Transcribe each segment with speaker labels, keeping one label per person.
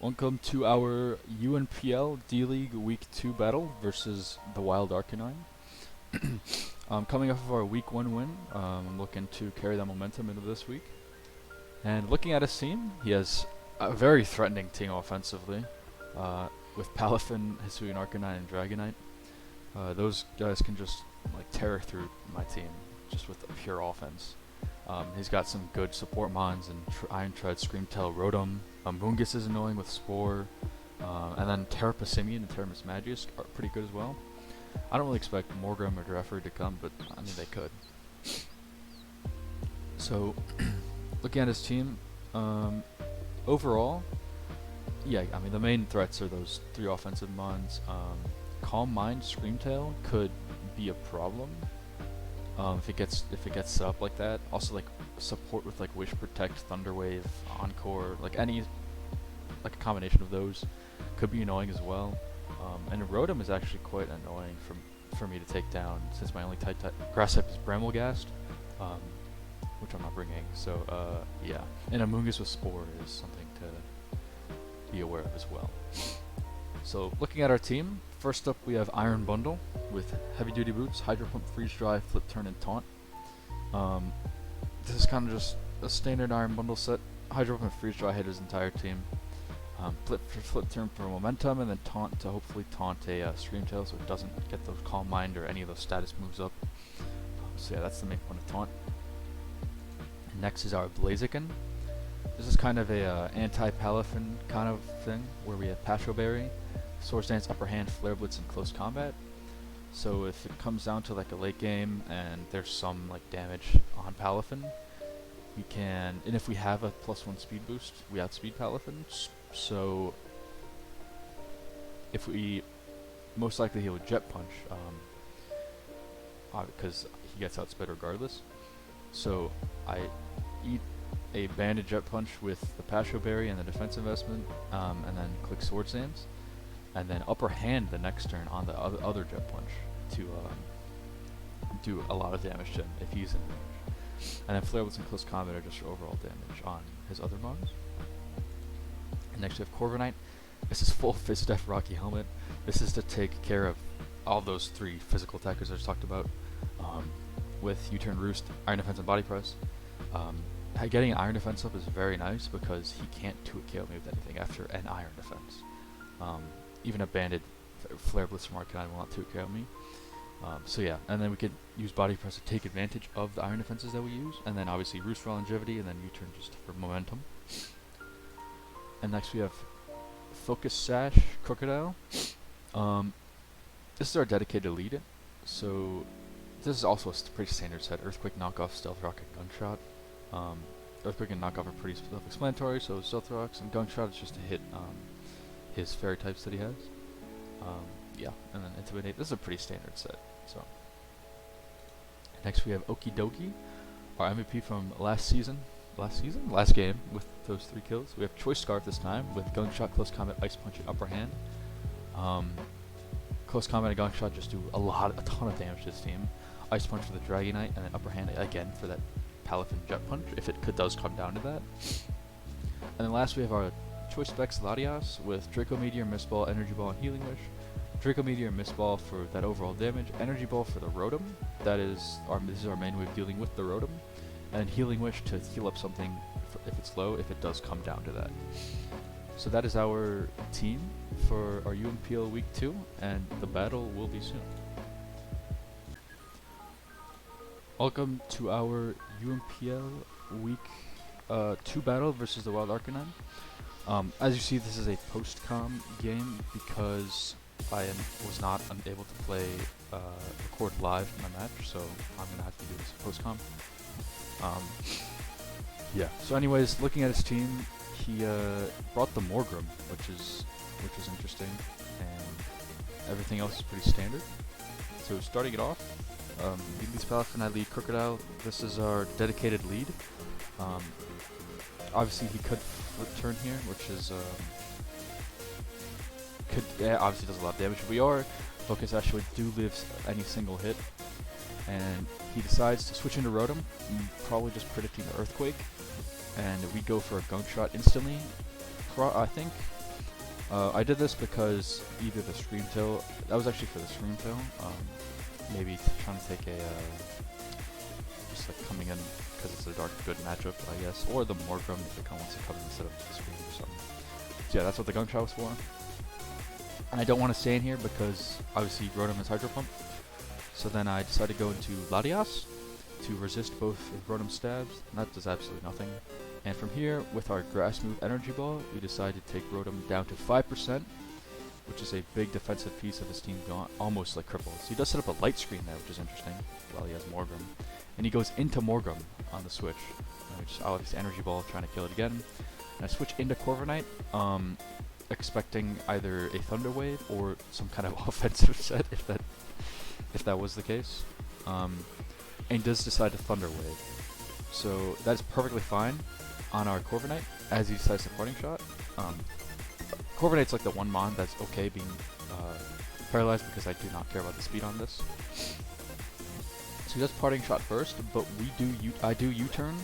Speaker 1: Welcome to our UNPL D-League Week 2 battle versus TheWildArcanine. Coming off of our Week 1 win, I'm looking to carry that momentum into this week. And looking at his team, he has a very threatening team offensively, with Palafin, Hisuian Arcanine, and Dragonite. Those guys can just tear through my team just with a pure offense. He's got some good support mons and Iron Tread, Screamtail, Rotom. Moongus is annoying with Spore. And then Terrapasimian and Terramis Magius are pretty good as well. I don't really expect Morgrim or Dreffer to come, but I mean they could. So, looking at his team, overall, yeah, I mean the main threats are those three offensive mons. Calm Mind, Screamtail could be a problem. If it gets set up like that. Also support with Wish, Protect, Thunder Wave, Encore, a combination of those could be annoying as well. And Rotom is actually quite annoying for me to take down since my only grass type is Bramblegast, which I'm not bringing. So yeah, and Amoonguss with Spore is something to be aware of as well. So looking at our team, first up we have Iron Bundle with Heavy Duty Boots, Hydro Pump, Freeze Dry, Flip Turn, and Taunt. This is kind of just a standard Iron Bundle set. Hydro Pump and Freeze Dry hit his entire team. Flip Turn for momentum, and then Taunt to hopefully taunt a Screamtail so it doesn't get those Calm Mind or any of those status moves up. So yeah, that's the main point of Taunt. Next is our Blaziken. This is kind of a anti-Palafin kind of thing, where we have Patcho Berry, Swords Dance, Upper Hand, Flare Blitz, and Close Combat. So if it comes down to a late game and there's some damage on Palafin, we can, and if we have a +1 speed boost, we outspeed Palafin. So if we, most likely he would Jet Punch, because he gets outsped regardless. So I eat a Banded Jet Punch with the Patcho Berry and the defense investment, and then click Swords Dance, and then Upper Hand the next turn on the other Jet Punch to do a lot of damage to him if he's in range. And then Flare Blitz and Close Combat are just for overall damage on his other mons. And next we have Corviknight. This is full Fist Def Rocky Helmet. This is to take care of all those three physical attackers I just talked about, with U-Turn, Roost, Iron Defense, and Body Press. Getting Iron Defense up is very nice because he can't 2-hit KO me with anything after an Iron Defense. Even a Banded Flare Blitz from Arcanine will not 2-hit KO me. So yeah, and then we could use Body Press to take advantage of the Iron Defenses that we use, and then obviously Roost for longevity, and then U-Turn just for momentum. And next we have Focus Sash, Crocodile. This is our dedicated lead, so this is also a pretty standard set. Earthquake, Knockoff, Stealth Rock, and Gunshot. Earthquake and Knockoff are pretty self-explanatory, so Stealth Rocks, and Gunshot is just to hit his fairy types that he has. Yeah, and then Intimidate. This is a pretty standard set. So next we have Okidogi, our MVP from last game with those 3 kills. We have Choice Scarf this time with Gunshot, Close Combat, Ice Punch, and Upper Hand. Close Combat and Gunshot just do a ton of damage to this team. Ice Punch for the Dragonite, and then Upper Hand again for that Palafin Jet Punch, if it does come down to that. And then last we have our Choice Specs Latias with Draco Meteor, Mist Ball, Energy Ball, and Healing Wish. Draco Meteor and Mist Ball for that overall damage, Energy Ball for the Rotom, this is our main way of dealing with the Rotom, and Healing Wish to heal up something if it's low, if it does come down to that. So that is our team for our UNPL Week 2, and the battle will be soon. Welcome to our UNPL Week 2 battle versus TheWildArcanine. As you see, this is a post-com game because I was not unable to record live my match, so I'm gonna have to do this post-com. Yeah. So, anyways, looking at his team, he brought the Morgrim, which is interesting, and everything else is pretty standard. So, starting it off, he leads Palafin, I lead Crocodile. This is our dedicated lead. Obviously, he could Flip Turn here, which is obviously does a lot of damage. We are Focus actually do live any single hit, and he decides to switch into Rotom, probably just predicting the Earthquake, and we go for a Gunk Shot instantly. I think I did this because either the Screamtail, that was actually for the Screamtail, maybe trying to take a, just like coming in because it's a dark good matchup, I guess, or the Morgrim if it wants to come instead of the Scream or something. So yeah, that's what the Gunk Shot was for. And I don't want to stay in here because obviously Rotom is Hydro Pump. So then I decided to go into Latias to resist both of Rotom's stabs, and that does absolutely nothing. And from here, with our Grass move Energy Ball, we decided to take Rotom down to 5%, which is a big defensive piece of his team gone, almost like crippled. So he does set up a light screen there, which is interesting, while he has Morgrim. And he goes into Morgrim on the switch, which is obviously Energy Ball, trying to kill it again. And I switch into Corviknight, expecting either a Thunder Wave or some kind of offensive set, if that was the case. And he does decide to Thunder Wave. So that's perfectly fine on our Corviknight as he decides to Parting Shot. Corviknight's like the one mon that's okay being paralyzed because I do not care about the speed on this. So he does Parting Shot first, but I do U-turn,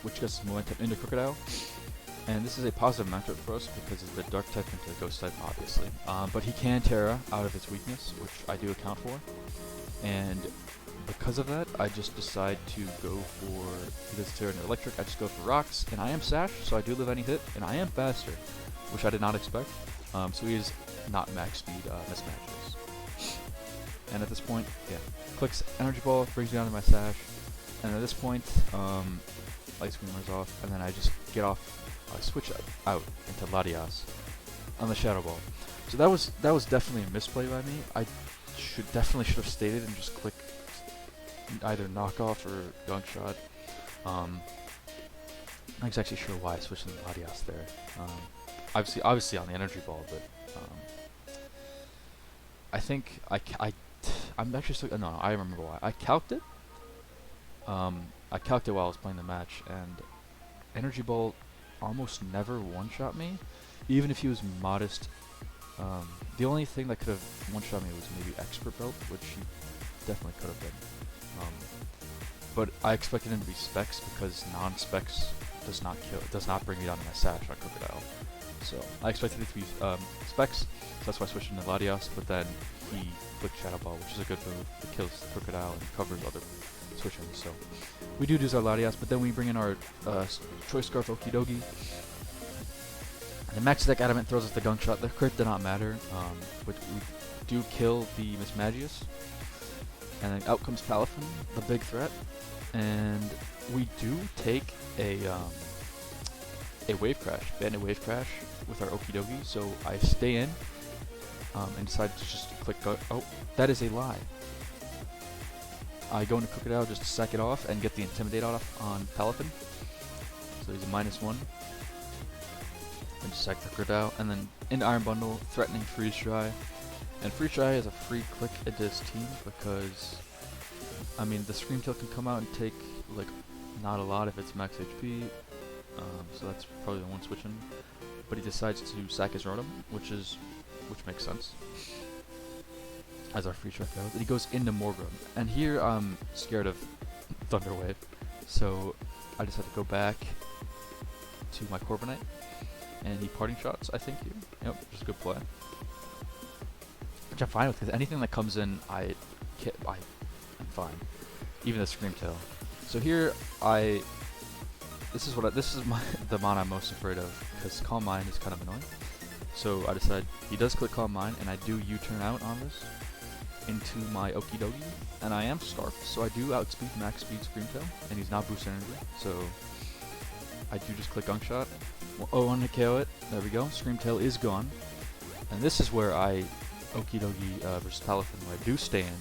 Speaker 1: which gets momentum into Crocodile. And this is a positive matchup for us because it's the Dark type into the Ghost type, obviously. But he can Terra out of its weakness, which I do account for. And because of that, I just decide to go for, he does Terra into Electric, I just go for Rocks, and I am Sash, so I do live any hit, and I am faster, which I did not expect. So he is not max speed mismatches. And at this point, yeah, clicks Energy Ball, brings me down to my Sash, and at this point, Light Screen wears off, and then I just get off, I switch out into Latias on the Shadow Ball. So that was definitely a misplay by me. I definitely should have stayed and just click either Knockoff or Gunk Shot. I'm not exactly sure why I switched into Latias there. Obviously on the Energy Ball, but I think I'm actually still, no, I remember why. I calced it. I calced it while I was playing the match, and Energy Ball almost never one-shot me, even if he was modest. The only thing that could have one-shot me was maybe Expert Belt, which he definitely could have been. But I expected him to be Specs because non-Specs does not bring me down to my Sash on Crocodile. So I expected it to be Specs, so that's why I switched into Latias, but then he clicked Shadow Ball, which is a good move. It kills the Crocodile and covers other switching. So we do our Latias, but then we bring in our Choice Scarf Okidogi. And the Max Deck Adamant throws us the Gunk Shot. The crit did not matter, but we do kill the Mismagius. And then out comes Palafin, the big threat. And we do take a Wave Crash, Bandit Wave Crash with our Okidogi. So I stay in and decide to just click oh, that is a lie. I go into Crocodile just to sack it off and get the Intimidate off on Palafin. So he's a -1. And just sack the Crocodile. And then into Iron Bundle, threatening Freeze Dry. And Freeze Dry is a free click into his team because, I mean, the Screamtail can come out and take, like, not a lot if it's max HP. So that's probably the one switching. But he decides to sack his Rotom, which makes sense. As our free track goes, and he goes into Morgrim. And here I'm scared of Thunder Wave, so I decided to go back to my Corviknight, and he Parting Shots, I think here. Yep, just a good play. Which I'm fine with, because anything that comes in, I'm fine. Even the Screamtail. So here this is the mon I'm most afraid of, because Calm Mind is kind of annoying. So I decide he does click Calm Mind, and I do U-turn out on this into my Okidogi, and I am Scarfed, so I do outspeed max speed Screamtail, and he's not boost energy, so I do just click Gunk Shot. Oh, on to KO it. There we go. Screamtail is gone, and this is where I Okidogi versus Palafin, where I do stay in.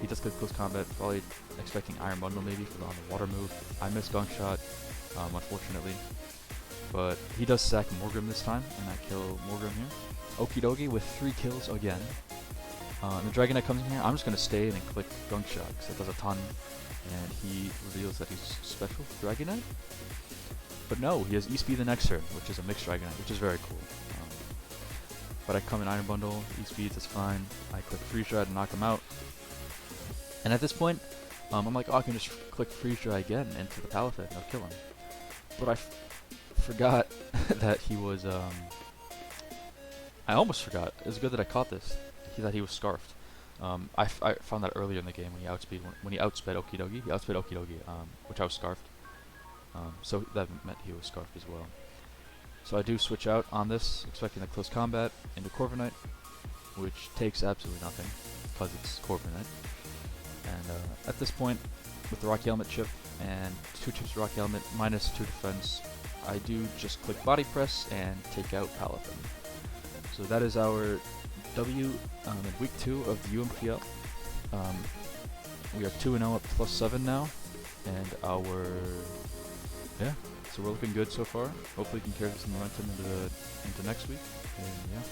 Speaker 1: He does click Close Combat, probably expecting Iron Bundle maybe for on the water move. I missed Gunk Shot, unfortunately, but he does sack Morgrim this time, and I kill Morgrim here. Okidogi with 3 kills again. The Dragonite comes in here. I'm just going to stay in and click Gunk Shot because it does a ton, and he reveals that he's special Dragonite. But no, he has E-Speed the next turn, which is a mixed Dragonite, which is very cool. But I come in Iron Bundle, E-Speeds, it's fine. I click Freeze Dry to knock him out. And at this point, I'm like, oh, I can just click Freeze Dry again into the Palafin, and I'll kill him. But forgot that he was. I almost forgot. It was good that I caught this. That he was scarfed. I found that earlier in the game when he outsped Okidogi. He outsped Okidogi, which I was scarfed. So that meant he was scarfed as well. So I do switch out on this, expecting a close combat into Corviknight, which takes absolutely nothing because it's Corviknight. And at this point, with the Rocky Helmet chip and 2 chips of Rocky Helmet minus 2 defense, I do just click Body Press and take out Palafin. So that is our W in week 2 of the UNPL. We are 2-0 at +7 now, and so we're looking good so far. Hopefully we can carry some momentum into next week, and yeah.